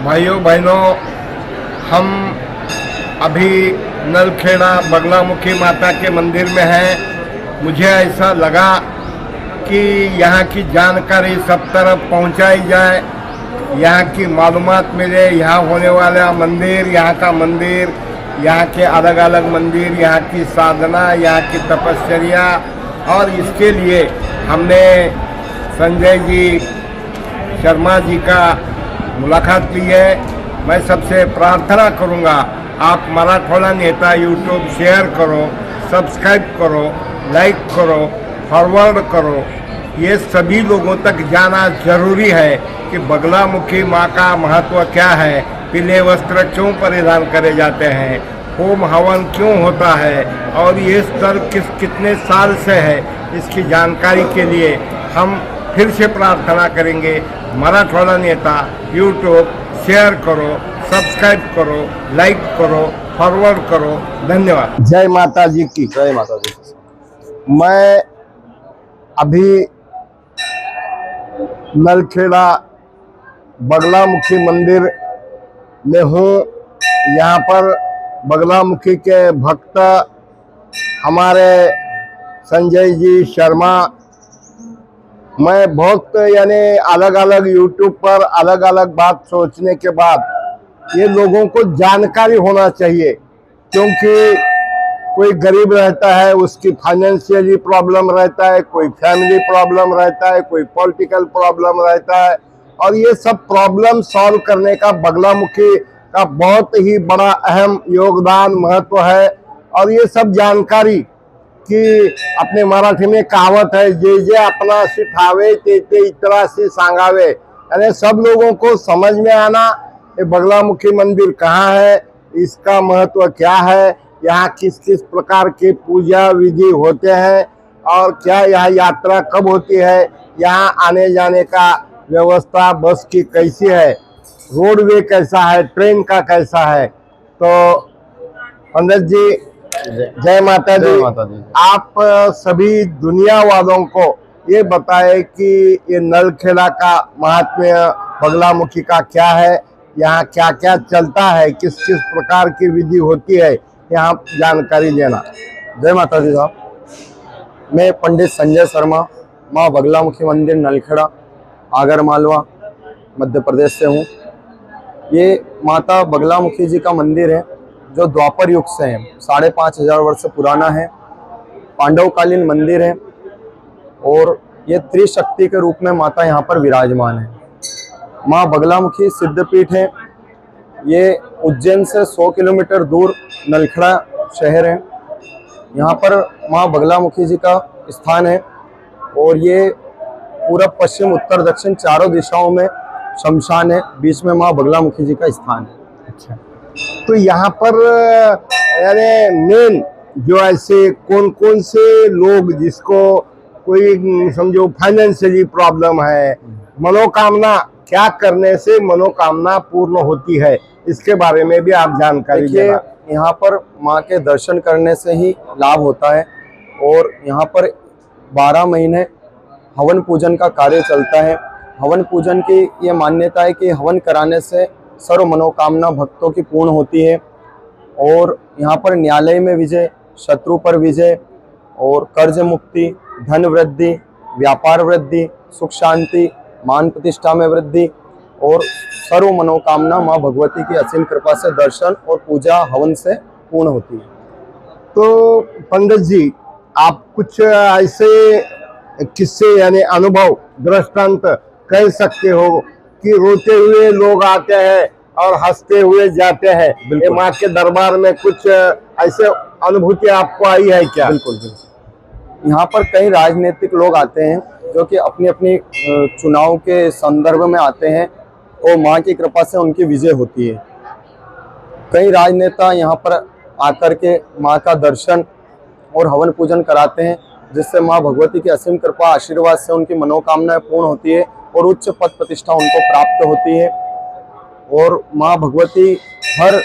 भाइयों बहनों, हम अभी नलखेड़ा बगलामुखी माता के मंदिर में हैं। मुझे ऐसा लगा कि यहाँ की जानकारी सब तरफ पहुँचाई जाए, यहाँ की मालूमात मिले, यहाँ होने वाला मंदिर, यहाँ का मंदिर, यहाँ के अलग अलग मंदिर, यहाँ की साधना, यहाँ की तपस्या। और इसके लिए हमने संजय जी शर्मा जी का मुलाकात ली है। मैं सबसे प्रार्थना करूंगा, आप मराठवाड़ा नेता यूट्यूब शेयर करो, सब्सक्राइब करो, लाइक करो, फॉरवर्ड करो। ये सभी लोगों तक जाना जरूरी है कि बगलामुखी माँ का महत्व क्या है, पीले वस्त्र क्यों परिधान करे जाते हैं, होम हवन क्यों होता है और ये स्थल कितने साल से है, इसकी जानकारी के लिए हम फिर से प्रार्थना करेंगे। मराठवाड़ा नेता यूट्यूब शेयर करो, सब्सक्राइब करो, लाइक करो, फॉरवर्ड करो। धन्यवाद। जय माता जी की। जय माता दी। मैं अभी नलखेड़ा बगलामुखी मंदिर में हूँ। यहाँ पर बगलामुखी के भक्त हमारे संजय जी शर्मा, मैं बहुत यानी अलग अलग यूट्यूब पर अलग अलग बात सोचने के बाद ये लोगों को जानकारी होना चाहिए, क्योंकि कोई गरीब रहता है, उसकी फाइनेंशियली प्रॉब्लम रहता है, कोई फैमिली प्रॉब्लम रहता है, कोई पॉलिटिकल प्रॉब्लम रहता है, और ये सब प्रॉब्लम सॉल्व करने का बगलामुखी का बहुत ही बड़ा अहम योगदान महत्व है। और ये सब जानकारी कि अपने मराठी में कहावत है, जे जे अपना सिखावे ते ते इतरा से सांगावे, यानी सब लोगों को समझ में आना ये बगलामुखी मंदिर कहाँ है, इसका महत्व क्या है, यहाँ किस किस प्रकार के पूजा विधि होते हैं और क्या यहाँ यात्रा कब होती है, यहाँ आने जाने का व्यवस्था बस की कैसी है, रोडवे कैसा है, ट्रेन का कैसा है। तो पंडित जी जय माता दी। आप सभी दुनिया वालों को ये बताएं कि ये नलखेड़ा का महात्म्य बगलामुखी का क्या है, यहाँ क्या क्या चलता है, किस किस प्रकार की विधि होती है, यहाँ जानकारी देना। जय माता दी साहब। मैं पंडित संजय शर्मा, माँ बगलामुखी मंदिर नलखेड़ा, आगर मालवा, मध्य प्रदेश से हूँ। ये माता बगलामुखी जी का मंदिर है जो द्वापर युग से है, 5500 वर्ष पुराना है, पांडवकालीन मंदिर है और ये त्रिशक्ति के रूप में माता यहाँ पर विराजमान है। माँ बगलामुखी सिद्धपीठ है। ये उज्जैन से 100 किलोमीटर दूर नलखेड़ा शहर है। यहाँ पर माँ बगलामुखी जी का स्थान है और ये पूरब पश्चिम उत्तर दक्षिण चारों दिशाओं में शमशान है, बीच में माँ बगलामुखी जी का स्थान है। अच्छा, तो यहाँ पर यानी मेन जो ऐसे कौन कौन से लोग जिसको कोई समझो फाइनेंशियली प्रॉब्लम है, मनोकामना क्या करने से मनोकामना पूर्ण होती है, इसके बारे में भी आप जानकारी देना। यहाँ पर माँ के दर्शन करने से ही लाभ होता है और यहाँ पर 12 महीने हवन पूजन का कार्य चलता है। हवन पूजन की ये मान्यता है कि हवन कराने से सर्व मनोकामना भक्तों की पूर्ण होती है और यहाँ पर न्यायालय में विजय, शत्रु पर विजय और कर्ज मुक्ति, धन वृद्धि, व्यापार वृद्धि, सुख शांति, मान प्रतिष्ठा में वृद्धि और सर्व मनोकामना माँ भगवती की असीम कृपा से दर्शन और पूजा हवन से पूर्ण होती है। तो पंडित जी, आप कुछ ऐसे किस्से यानी अनुभव दृष्टांत कह सकते हो कि रोते हुए लोग आते हैं और हंसते हुए जाते हैं, ये माँ के दरबार में कुछ ऐसे अनुभूति आपको आई है क्या? बिल्कुल बिल्कुल। यहाँ पर कई राजनीतिक लोग आते हैं जो कि अपनी अपनी चुनाव के संदर्भ में आते हैं और माँ की कृपा से उनकी विजय होती है। कई राजनेता यहाँ पर आकर के माँ का दर्शन और हवन पूजन कराते हैं, जिससे माँ भगवती की असीम कृपा आशीर्वाद से उनकी मनोकामनाएं पूर्ण होती है और उच्च पद प्रतिष्ठा उनको प्राप्त होती है। और माँ भगवती हर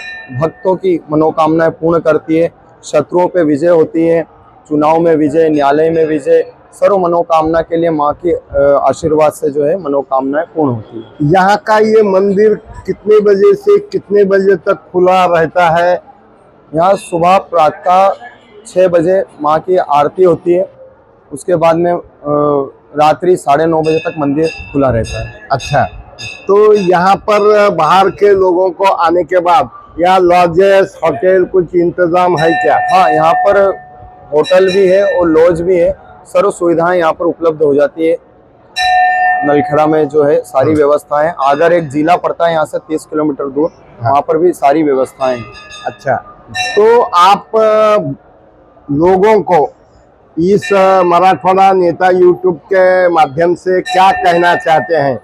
भक्तों की मनोकामनाएं पूर्ण करती है। शत्रुओं पे विजय होती है, चुनाव में विजय, न्यायालय में विजय सर्व मनोकामना के लिए माँ के आशीर्वाद से जो है मनोकामनाएं पूर्ण होती है। यहाँ का ये मंदिर कितने बजे से कितने बजे तक खुला रहता है? यहाँ सुबह प्रातः 6 बजे माँ की आरती होती है, उसके बाद में रात्रि 9:30 बजे तक मंदिर खुला रहता है। अच्छा, तो यहाँ पर बाहर के लोगों को आने के बाद यहाँ लॉजेस होटल कुछ इंतजाम है क्या? हाँ, यहाँ पर होटल भी है और लॉज भी है, सर्व सुविधाएं यहाँ पर उपलब्ध हो जाती है। नलखेड़ा में जो है सारी व्यवस्थाएं, अगर एक जिला पड़ता है यहाँ से 30 किलोमीटर दूर, वहाँ पर भी सारी व्यवस्थाएं हैं। अच्छा, तो आप लोगों को इस मराठवाड़ा नेता यूट्यूब के माध्यम से क्या कहना चाहते हैं?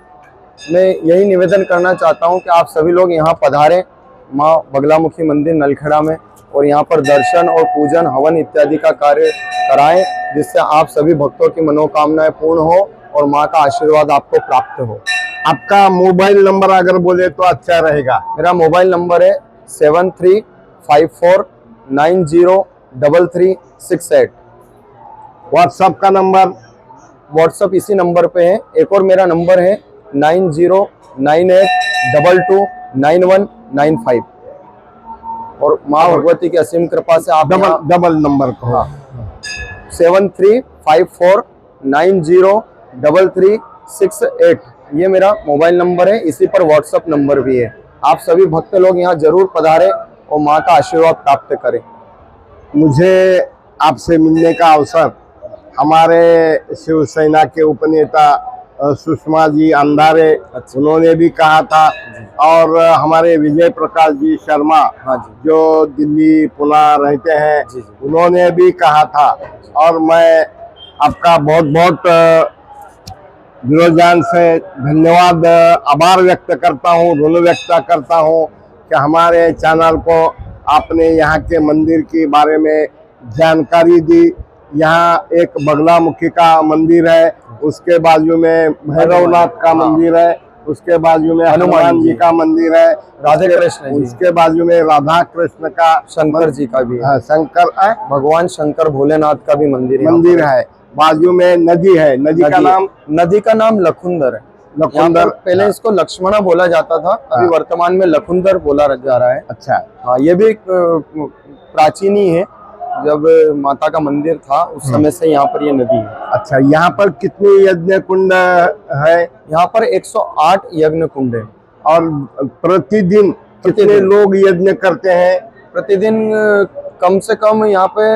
मैं यही निवेदन करना चाहता हूँ कि आप सभी लोग यहाँ पधारें माँ बगलामुखी मंदिर नलखेड़ा में, और यहाँ पर दर्शन और पूजन हवन इत्यादि का कार्य कराएं, जिससे आप सभी भक्तों की मनोकामनाएं पूर्ण हो और माँ का आशीर्वाद आपको प्राप्त हो। आपका मोबाइल नंबर अगर बोले तो अच्छा रहेगा। मेरा मोबाइल नंबर है 7354903368। व्हाट्सएप का नंबर? व्हाट्सएप इसी नंबर पे है। एक और मेरा नंबर है 9098229195। और माँ भगवती की असीम कृपा से आप डबल नंबर कहो। 7354903368 ये मेरा मोबाइल नंबर है, इसी पर व्हाट्सएप नंबर भी है। आप सभी भक्त लोग यहाँ जरूर पधारें और माँ का आशीर्वाद प्राप्त करें। मुझे आपसे मिलने का अवसर हमारे शिवसेना के उपनेता सुषमा जी अंधारे, उन्होंने भी कहा था, और हमारे विजय प्रकाश जी शर्मा, हाँ जी, जो दिल्ली पुणे रहते हैं, जी, उन्होंने भी कहा था। और मैं आपका बहुत बहुत दिलोजान से धन्यवाद, आभार व्यक्त करता हूँ, ऋण व्यक्त करता हूँ कि हमारे चैनल को आपने यहाँ के मंदिर के बारे में जानकारी दी। यहाँ एक बगलामुखी का मंदिर है, उसके बाजू में भैरवनाथ का मंदिर है, उसके बाजू में हनुमान जी का मंदिर है, राधे कृष्ण जी, उसके बाजू में राधा कृष्ण का, शंकर जी का भी है, हाँ, शंकर है, भगवान शंकर भोलेनाथ का भी मंदिर है। बाजू में नदी है, नदी का नाम लखुंदर है। लखुंदर, पहले इसको लक्ष्मणा बोला जाता था, अभी वर्तमान में लखुंदर बोला जा रहा है। अच्छा, हाँ, ये भी प्राचीन ही है, जब माता का मंदिर था उस समय से यहाँ पर ये नदी है। अच्छा, यहाँ पर कितने यज्ञ कुंड है? यहाँ पर 108 यज्ञ कुंड है। और प्रतिदिन कितने लोग यज्ञ करते हैं? प्रतिदिन कम से कम यहाँ पे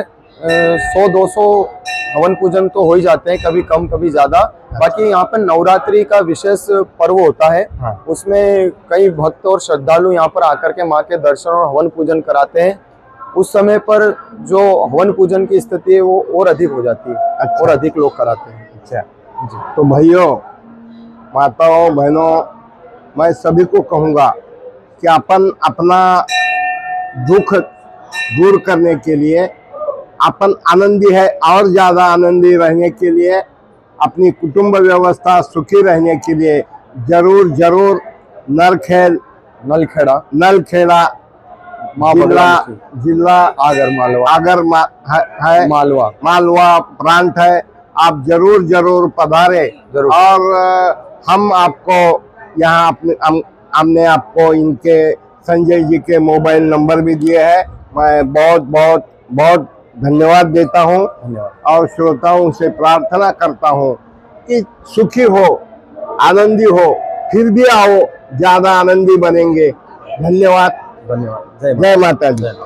100-200 हवन पूजन तो हो ही जाते हैं, कभी कम कभी ज्यादा। बाकी यहाँ पे नवरात्रि का विशेष पर्व होता है, हाँ। उसमें कई भक्त और श्रद्धालु यहाँ पर आकर के माँ के दर्शन और हवन पूजन कराते हैं। उस समय पर जो हवन पूजन की स्थिति है वो और अधिक हो जाती है। अच्छा। और अधिक लोग कराते हैं। अच्छा जी। तो भाइयों, माताओं, बहनों, मैं सभी को कहूँगा कि अपन अपना दुख दूर करने के लिए, अपन आनंदी है और ज़्यादा आनंदी रहने के लिए, अपनी कुटुंब व्यवस्था सुखी रहने के लिए जरूर नलखेड़ा जिला मालवा प्रांत है। आप जरूर पधारे। और हम आपको यहाँ हमने आपको इनके संजय जी के मोबाइल नंबर भी दिए हैं। मैं बहुत धन्यवाद देता हूँ और श्रोताओं से प्रार्थना करता हूँ कि सुखी हो, आनंदी हो, फिर भी आओ, ज्यादा आनंदी बनेंगे। धन्यवाद। जय माता दी।